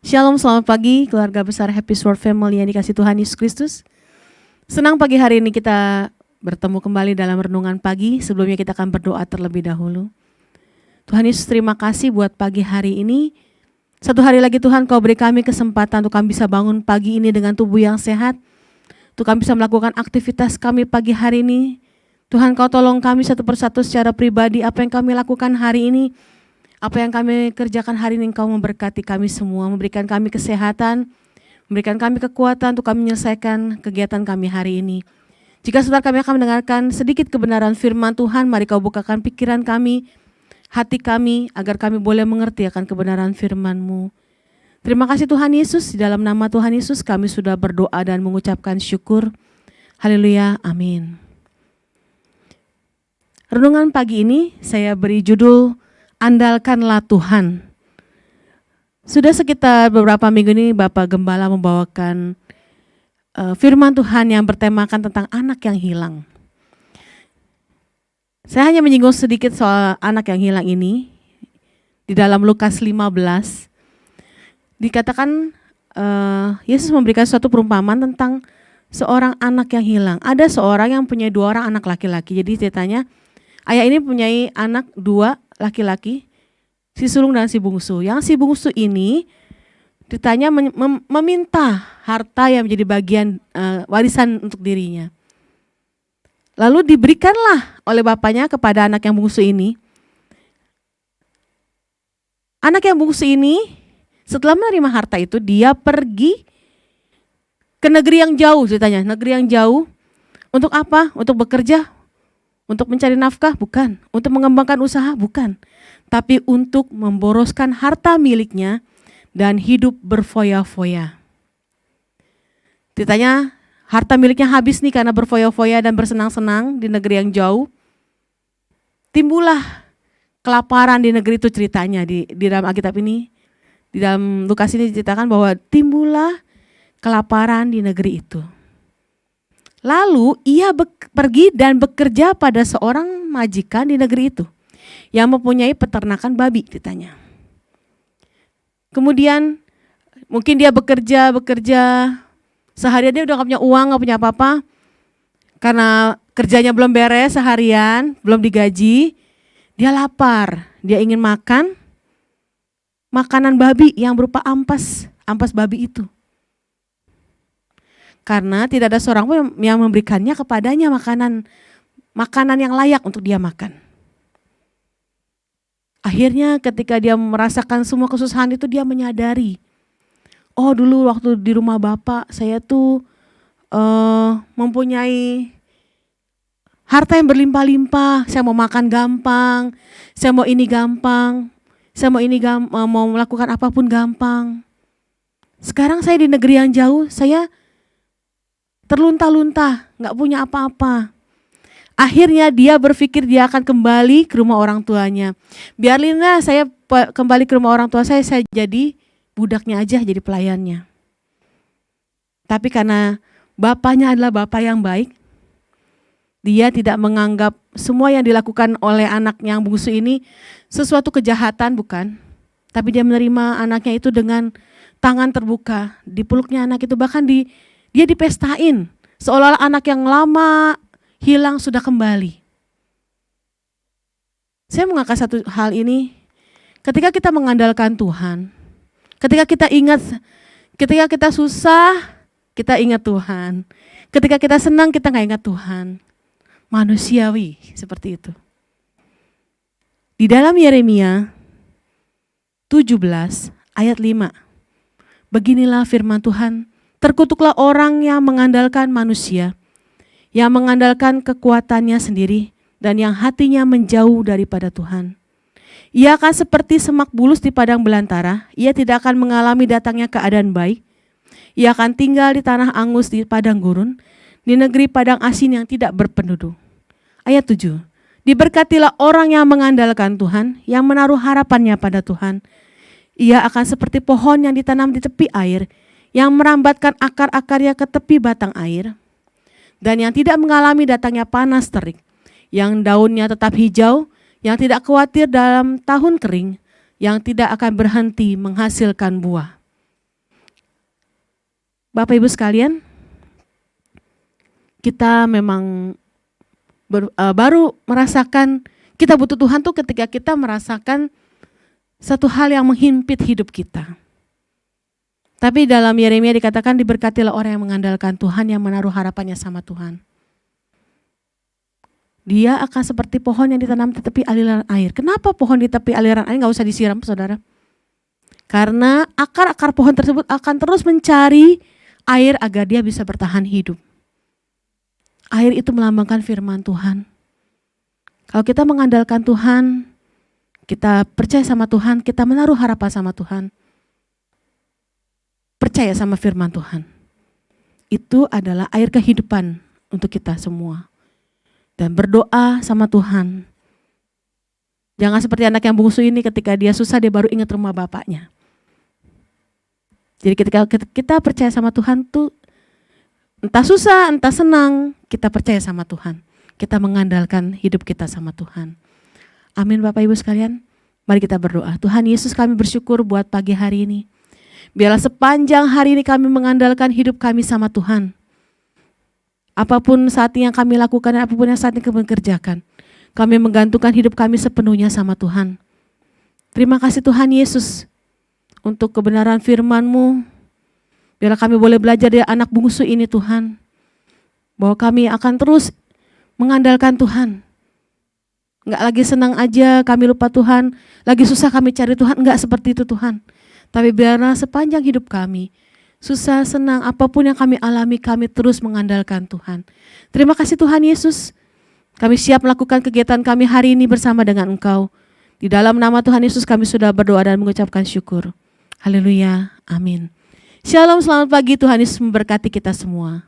Shalom, selamat pagi keluarga besar Happy Sword Family yang dikasih Tuhan Yesus Kristus. Senang pagi hari ini kita bertemu kembali dalam renungan pagi. Sebelumnya kita akan berdoa terlebih dahulu. Tuhan Yesus, terima kasih buat pagi hari ini. Satu hari lagi Tuhan, Kau beri kami kesempatan untuk kami bisa bangun pagi ini dengan tubuh yang sehat. Untuk kami bisa melakukan aktivitas kami pagi hari ini. Tuhan, Kau tolong kami satu persatu secara pribadi apa yang kami lakukan hari ini. Apa yang kami kerjakan hari ini, Engkau memberkati kami semua, memberikan kami kesehatan, memberikan kami kekuatan untuk kami menyelesaikan kegiatan kami hari ini. Jika saudara kami akan mendengarkan sedikit kebenaran firman Tuhan, mari Kau bukakan pikiran kami, hati kami, agar kami boleh mengerti akan kebenaran firman-Mu. Terima kasih Tuhan Yesus, di dalam nama Tuhan Yesus kami sudah berdoa dan mengucapkan syukur. Haleluya, amin. Renungan pagi ini saya beri judul Andalkanlah Tuhan. Sudah sekitar beberapa minggu ini Bapak Gembala membawakan firman Tuhan yang bertemakan tentang anak yang hilang. Saya hanya menyinggung sedikit soal anak yang hilang ini. Di dalam Lukas 15 dikatakan Yesus memberikan suatu perumpamaan tentang seorang anak yang hilang. Ada seorang yang punya 2 orang anak laki-laki. Jadi ceritanya ayah ini punya anak 2 laki-laki, si sulung dan si bungsu. Yang si bungsu ini ditanya meminta harta yang menjadi bagian warisan untuk dirinya. Lalu diberikanlah oleh bapaknya kepada anak yang bungsu ini. Anak yang bungsu ini setelah menerima harta itu dia pergi ke negeri yang jauh, ceritanya. Negeri yang jauh untuk apa? Untuk bekerja. Untuk mencari nafkah? Bukan. Untuk mengembangkan usaha? Bukan. Tapi untuk memboroskan harta miliknya dan hidup berfoya-foya. Ditanya, harta miliknya habis nih karena berfoya-foya dan bersenang-senang di negeri yang jauh. Timbullah kelaparan di negeri itu, ceritanya di dalam Alkitab ini. Di dalam Lukas ini diceritakan bahwa timbullah kelaparan di negeri itu. Lalu ia pergi dan bekerja pada seorang majikan di negeri itu yang mempunyai peternakan babi, ditanya. Kemudian mungkin dia bekerja seharian dia udah gak punya uang, gak punya apa-apa. Karena kerjanya belum beres seharian, belum digaji. Dia lapar, dia ingin makan makanan babi yang berupa ampas babi itu. Karena tidak ada seorang pun yang memberikannya kepadanya makanan yang layak untuk dia makan. Akhirnya ketika dia merasakan semua kesusahan itu, dia menyadari, oh dulu waktu di rumah bapak saya tuh mempunyai harta yang berlimpah-limpah. Saya mau makan gampang, saya mau ini gampang, saya mau melakukan apapun gampang. Sekarang saya di negeri yang jauh, saya terlunta-lunta, gak punya apa-apa. Akhirnya dia berpikir dia akan kembali ke rumah orang tuanya. Biarlah saya kembali ke rumah orang tua saya jadi budaknya aja, jadi pelayannya. Tapi karena bapaknya adalah bapak yang baik, dia tidak menganggap semua yang dilakukan oleh anak yang bungsu ini sesuatu kejahatan, bukan. Tapi dia menerima anaknya itu dengan tangan terbuka, dipeluknya anak itu, bahkan dia dipestain, seolah-olah anak yang lama hilang sudah kembali. Saya mengangkat satu hal ini, ketika kita mengandalkan Tuhan, ketika kita susah, kita ingat Tuhan. Ketika kita senang, kita gak ingat Tuhan. Manusiawi seperti itu. Di dalam Yeremia 17 ayat 5, beginilah firman Tuhan. Terkutuklah orang yang mengandalkan manusia, yang mengandalkan kekuatannya sendiri, dan yang hatinya menjauh daripada Tuhan. Ia akan seperti semak bulus di padang belantara, ia tidak akan mengalami datangnya keadaan baik. Ia akan tinggal di tanah angus di padang gurun, di negeri padang asin yang tidak berpenduduk. Ayat 7, diberkatilah orang yang mengandalkan Tuhan, yang menaruh harapannya pada Tuhan. Ia akan seperti pohon yang ditanam di tepi air, yang merambatkan akar-akarnya ke tepi batang air, dan yang tidak mengalami datangnya panas terik, yang daunnya tetap hijau, yang tidak khawatir dalam tahun kering, yang tidak akan berhenti menghasilkan buah. Bapak Ibu sekalian, kita memang baru merasakan kita butuh Tuhan tuh ketika kita merasakan satu hal yang menghimpit hidup kita. Tapi dalam Yeremia dikatakan diberkatilah orang yang mengandalkan Tuhan, yang menaruh harapannya sama Tuhan. Dia akan seperti pohon yang ditanam di tepi aliran air. Kenapa pohon di tepi aliran air nggak usah disiram, saudara? Karena akar-akar pohon tersebut akan terus mencari air agar dia bisa bertahan hidup. Air itu melambangkan firman Tuhan. Kalau kita mengandalkan Tuhan, kita percaya sama Tuhan, kita menaruh harapan sama Tuhan, percaya sama firman Tuhan, itu adalah air kehidupan untuk kita semua. Dan berdoa sama Tuhan. Jangan seperti anak yang bungsu ini, ketika dia susah dia baru ingat rumah bapaknya. Jadi ketika kita percaya sama Tuhan tuh, entah susah, entah senang, kita percaya sama Tuhan. Kita mengandalkan hidup kita sama Tuhan. Amin Bapak Ibu sekalian. Mari kita berdoa. Tuhan Yesus, kami bersyukur buat pagi hari ini. Biarlah sepanjang hari ini kami mengandalkan hidup kami sama Tuhan. Apapun saat ini yang kami lakukan dan apapun yang saat ini kami kerjakan, kami menggantungkan hidup kami sepenuhnya sama Tuhan. Terima kasih Tuhan Yesus untuk kebenaran firman-Mu. Biarlah kami boleh belajar dari anak bungsu ini Tuhan, bahwa kami akan terus mengandalkan Tuhan. Enggak lagi senang aja kami lupa Tuhan, lagi susah kami cari Tuhan, enggak seperti itu Tuhan. Tapi biarlah sepanjang hidup kami, susah, senang, apapun yang kami alami, kami terus mengandalkan Tuhan. Terima kasih Tuhan Yesus, kami siap melakukan kegiatan kami hari ini bersama dengan Engkau. Di dalam nama Tuhan Yesus kami sudah berdoa dan mengucapkan syukur. Haleluya, amin. Shalom, selamat pagi, Tuhan Yesus memberkati kita semua.